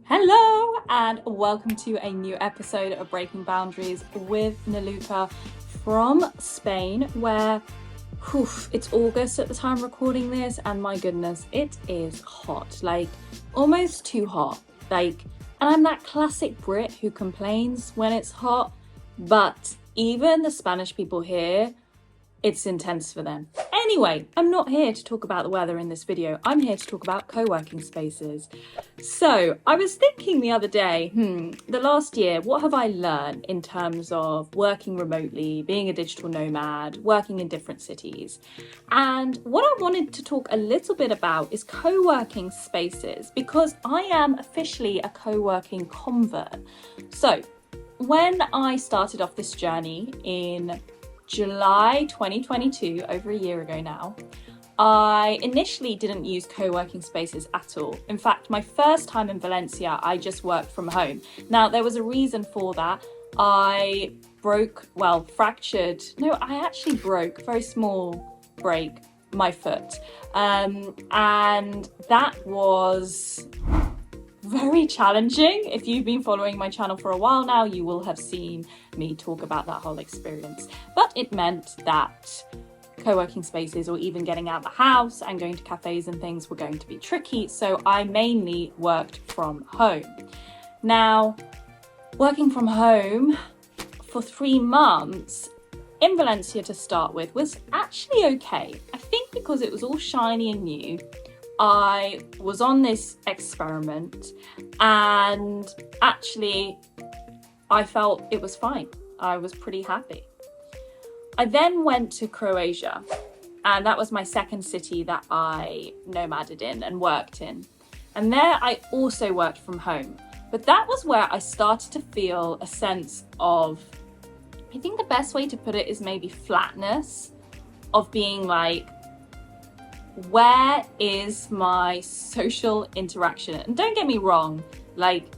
Hello and welcome to a new episode of Breaking Boundaries with Naluka from Spain, where it's August at the time recording this, and my goodness, it is hot, like almost too hot. And I'm that classic Brit who complains when it's hot, but even the Spanish people here, it's intense for them. Anyway, I'm not here to talk about the weather in this video. I'm here to talk about co-working spaces. So I was thinking the other day, the last year, what have I learned in terms of working remotely, being a digital nomad, working in different cities? And what I wanted to talk a little bit about is co-working spaces, because I am officially a co-working convert. So when I started off this journey in July 2022, over a year ago now, I initially didn't use co-working spaces at all. In fact, my first time in Valencia, I just worked from home. Now, there was a reason for that. I actually broke, very small break, my foot. And that was very challenging. If you've been following my channel for a while now, you will have seen me talk about that whole experience. But it meant that co-working spaces or even getting out the house and going to cafes and things were going to be tricky. So I mainly worked from home. Now, working from home for 3 months in Valencia to start with was actually okay. I think because it was all shiny and new, I was on this experiment and actually I felt it was fine. I was pretty happy. I then went to Croatia, and that was my second city that I nomaded in and worked in. And there I also worked from home. But that was where I started to feel a sense of, I think the best way to put it is maybe flatness, of being like, where is my social interaction? And don't get me wrong, like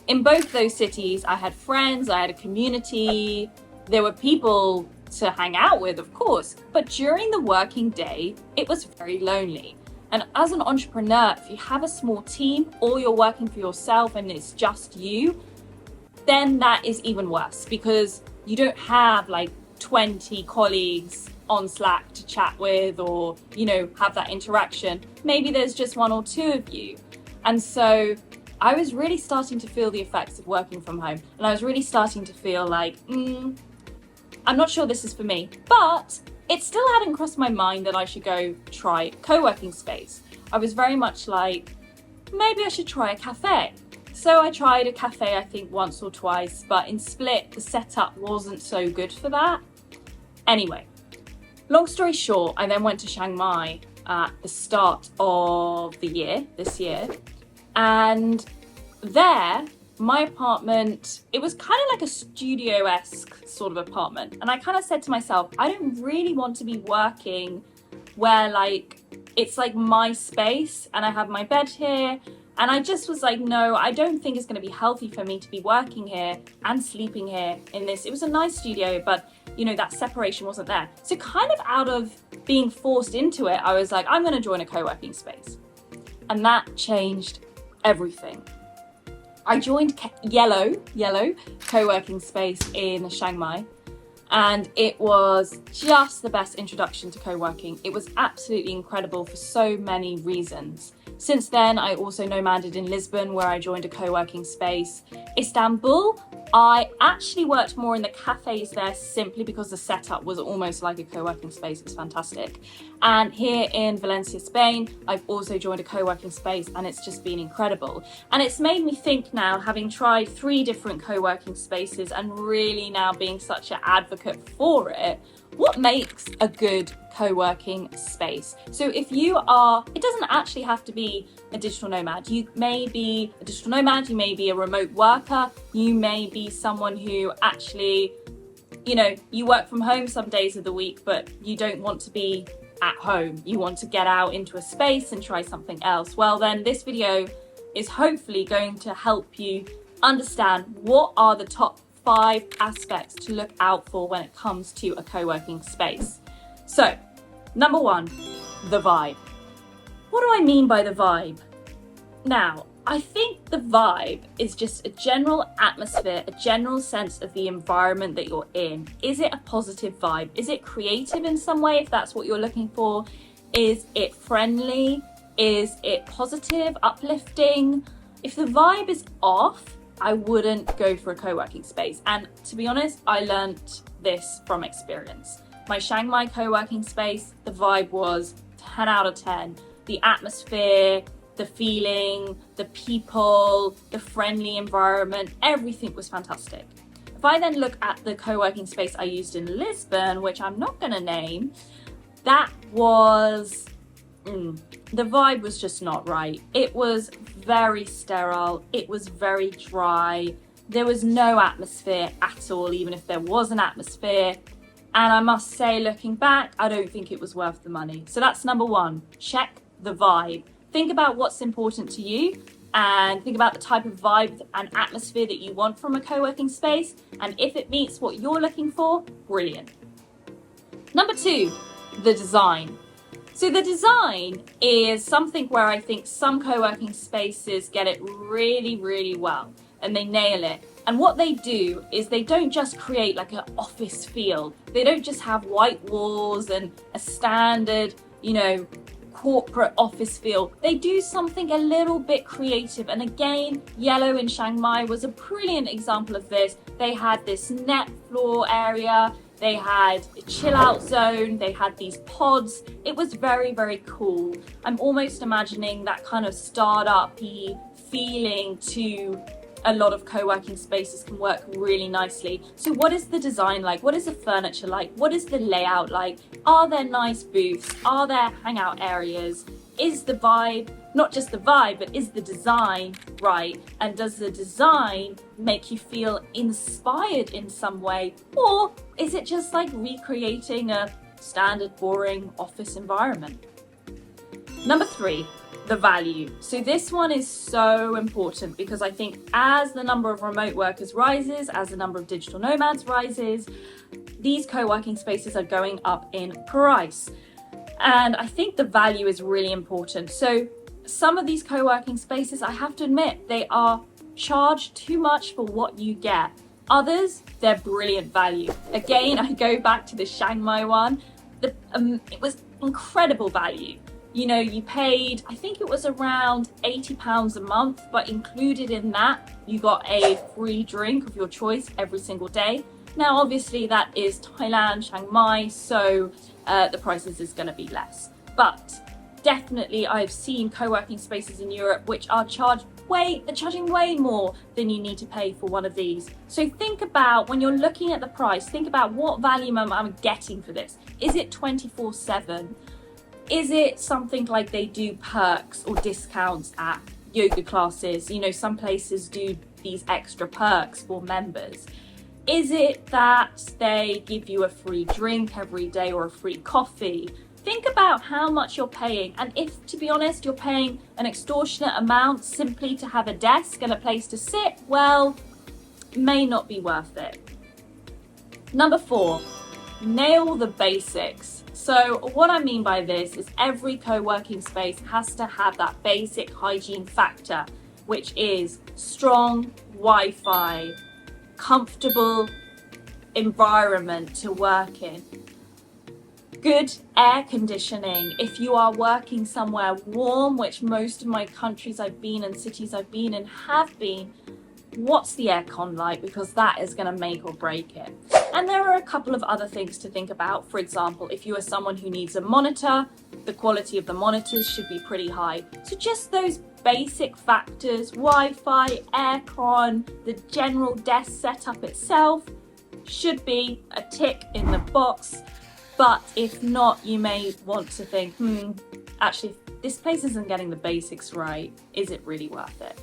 in both those cities, I had friends, I had a community, there were people to hang out with, of course, but during the working day, it was very lonely. And as an entrepreneur, if you have a small team or you're working for yourself and it's just you, then that is even worse, because you don't have like 20 colleagues on Slack to chat with or, have that interaction. Maybe there's just 1 or 2 of you. And so I was really starting to feel the effects of working from home. And I was really starting to feel like, I'm not sure this is for me. But it still hadn't crossed my mind that I should go try co-working space. I was very much like, maybe I should try a cafe. So I tried a cafe, I think once or twice, but in Split, the setup wasn't so good for that. Anyway, long story short, I then went to Chiang Mai at the start of this year. And there, my apartment, it was kind of like a studio-esque sort of apartment. And I kind of said to myself, I don't really want to be working where it's like my space and I have my bed here. And I just was like, no, I don't think it's going to be healthy for me to be working here and sleeping here in this. It was a nice studio, but that separation wasn't there. So kind of out of being forced into it, I was like, I'm going to join a co-working space. And that changed everything. I joined Yellow co-working space in Chiang Mai. And it was just the best introduction to co-working. It was absolutely incredible for so many reasons. Since then, I also nomaded in Lisbon, where I joined a co-working space. Istanbul, I actually worked more in the cafes there simply because the setup was almost like a co-working space. It's fantastic. And here in Valencia, Spain, I've also joined a co-working space, and it's just been incredible. And it's made me think now, having tried 3 different co-working spaces and really now being such an advocate for it, what makes a good co-working space? So if you are, it doesn't actually have to be a digital nomad. You may be a digital nomad, you may be a remote worker, you may be someone who actually, you work from home some days of the week, but you don't want to be at home. You want to get out into a space and try something else. Well, then this video is hopefully going to help you understand what are the top 5 aspects to look out for when it comes to a co-working space. So, number 1, the vibe. What do I mean by the vibe? Now, I think the vibe is just a general atmosphere, a general sense of the environment that you're in. Is it a positive vibe? Is it creative in some way, if that's what you're looking for? Is it friendly? Is it positive, uplifting? If the vibe is off, I wouldn't go for a co-working space. And to be honest, I learned this from experience. My Chiang Mai co-working space, the vibe was 10 out of 10. The atmosphere, the feeling, the people, the friendly environment, everything was fantastic. If I then look at the co-working space I used in Lisbon, which I'm not going to name, that was, the vibe was just not right. It was very sterile, it was very dry, there was no atmosphere at all, even if there was an atmosphere. And I must say, looking back, I don't think it was worth the money. So that's number one, check the vibe. Think about what's important to you and think about the type of vibe and atmosphere that you want from a co-working space. And if it meets what you're looking for, brilliant. Number two, the design. So the design is something where I think some co-working spaces get it really, really well and they nail it. And what they do is they don't just create like an office feel. They don't just have white walls and a standard, corporate office feel. They do something a little bit creative. And again, Yellow in Chiang Mai was a brilliant example of this. They had this net floor area, they had a chill out zone, they had these pods. It was very, very cool. I'm almost imagining that kind of startup-y feeling to a lot of co-working spaces can work really nicely. So what is the design like? What is the furniture like? What is the layout like? Are there nice booths? Are there hangout areas? Is the vibe, not just the vibe, but is the design right? And does the design make you feel inspired in some way? Or is it just like recreating a standard boring office environment? Number three, the value. So this one is so important because I think as the number of remote workers rises, as the number of digital nomads rises, these co-working spaces are going up in price. And I think the value is really important. So some of these co-working spaces, I have to admit, they are charged too much for what you get. Others, they're brilliant value. Again, I go back to the Chiang Mai one. It was incredible value. You paid, I think it was around £80 a month, but included in that, you got a free drink of your choice every single day. Now, obviously that is Thailand, Chiang Mai, so the prices is gonna be less. But definitely I've seen co-working spaces in Europe which are charging way more than you need to pay for one of these. So think about, when you're looking at the price, think about what value I'm getting for this. Is it 24/7? Is it something like they do perks or discounts at yoga classes? Some places do these extra perks for members. Is it that they give you a free drink every day or a free coffee? Think about how much you're paying. And if, to be honest, you're paying an extortionate amount simply to have a desk and a place to sit, well, it may not be worth it. Number four, nail the basics. So what I mean by this is every co-working space has to have that basic hygiene factor, which is strong Wi-Fi, comfortable environment to work in, good air conditioning. If you are working somewhere warm, which most of my countries I've been in, cities I've been in have been, what's the aircon like? Because that is going to make or break it. And there are a couple of other things to think about. For example, if you are someone who needs a monitor, the quality of the monitors should be pretty high. So just those basic factors, Wi-Fi, aircon, the general desk setup itself should be a tick in the box. But if not, you may want to think, actually, this place isn't getting the basics right. Is it really worth it?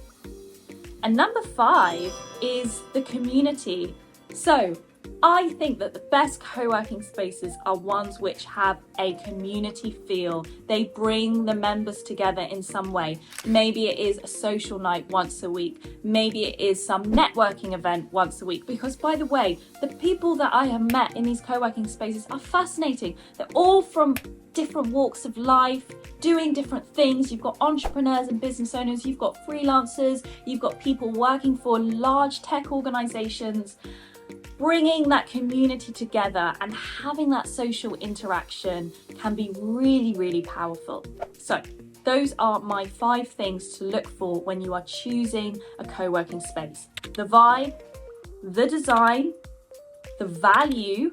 And number 5 is the community. So I think that the best co-working spaces are ones which have a community feel. They bring the members together in some way. Maybe it is a social night once a week. Maybe it is some networking event once a week. Because by the way, the people that I have met in these co-working spaces are fascinating. They're all from different walks of life, doing different things. You've got entrepreneurs and business owners, you've got freelancers, you've got people working for large tech organizations. Bringing that community together and having that social interaction can be really, really powerful. So those are my 5 things to look for when you are choosing a co-working space. The vibe, the design, the value,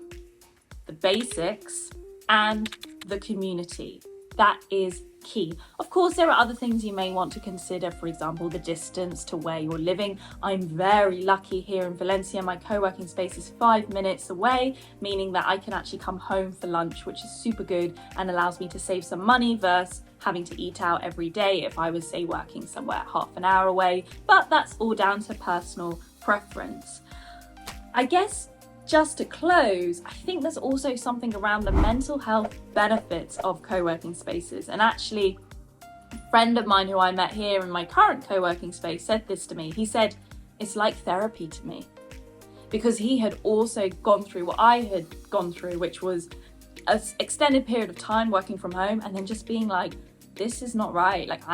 the basics, and the community. That is key. Of course, there are other things you may want to consider, for example, the distance to where you're living. I'm very lucky here in Valencia. My co-working space is 5 minutes away, meaning that I can actually come home for lunch, which is super good and allows me to save some money versus having to eat out every day if I was, say, working somewhere half an hour away. But that's all down to personal preference. I guess just to close, I think there's also something around the mental health benefits of co-working spaces. And actually, a friend of mine who I met here in my current co-working space said this to me. He said, it's like therapy to me. Because he had also gone through what I had gone through, which was an extended period of time working from home and then just being like, this is not right. Like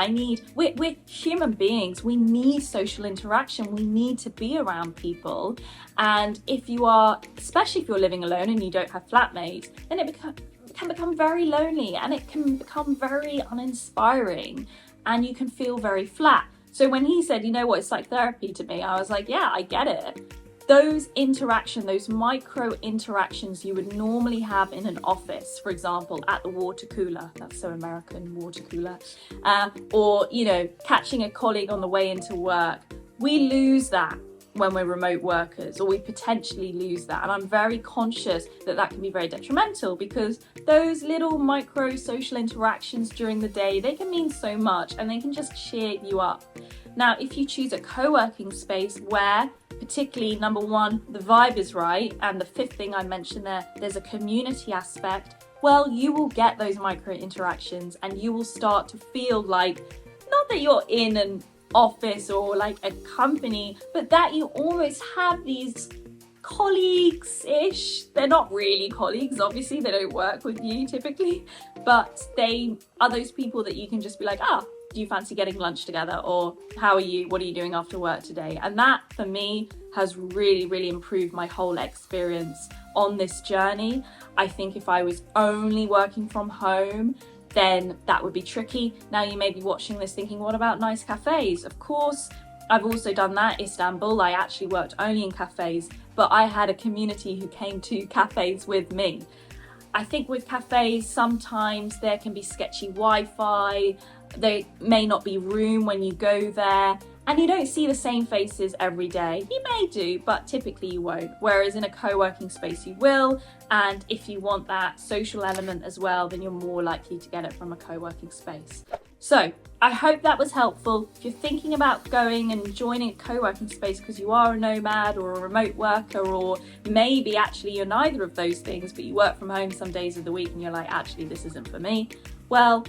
we're human beings. We need social interaction. We need to be around people. And if you are, especially if you're living alone and you don't have flatmates, then it can become very lonely and it can become very uninspiring and you can feel very flat. So when he said, you know what, it's like therapy to me, I was like, yeah, I get it. Those micro interactions you would normally have in an office, for example, at the water cooler, that's so American, water cooler, or, catching a colleague on the way into work, we lose that when we're remote workers, or we potentially lose that. And I'm very conscious that that can be very detrimental because those little micro social interactions during the day, they can mean so much and they can just cheer you up. Now, if you choose a co-working space where particularly, number 1, the vibe is right, and the 5th thing I mentioned there's a community aspect, well, you will get those micro interactions and you will start to feel like, not that you're in an office or like a company, but that you almost have these colleagues-ish. They're not really colleagues, obviously, they don't work with you typically, but they are those people that you can just be like, do you fancy getting lunch together? Or how are you? What are you doing after work today? And that for me has really, really improved my whole experience on this journey. I think if I was only working from home, then that would be tricky. Now you may be watching this thinking, what about nice cafes? Of course, I've also done that. Istanbul, I actually worked only in cafes, but I had a community who came to cafes with me. I think with cafes, sometimes there can be sketchy Wi-Fi, there may not be room when you go there, and you don't see the same faces every day. You may do, but typically you won't. Whereas in a co-working space you will, and if you want that social element as well, then you're more likely to get it from a co-working space. So I hope that was helpful. If you're thinking about going and joining a co-working space because you are a nomad or a remote worker, or maybe actually you're neither of those things, but you work from home some days of the week and you're like, actually, this isn't for me. Well,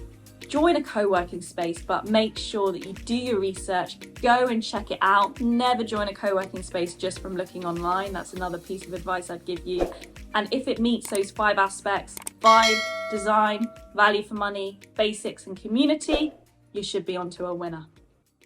join a co-working space, but make sure that you do your research, go and check it out. Never join a co-working space just from looking online. That's another piece of advice I'd give you. And if it meets those 5 aspects, vibe, design, value for money, basics, and community, you should be onto a winner.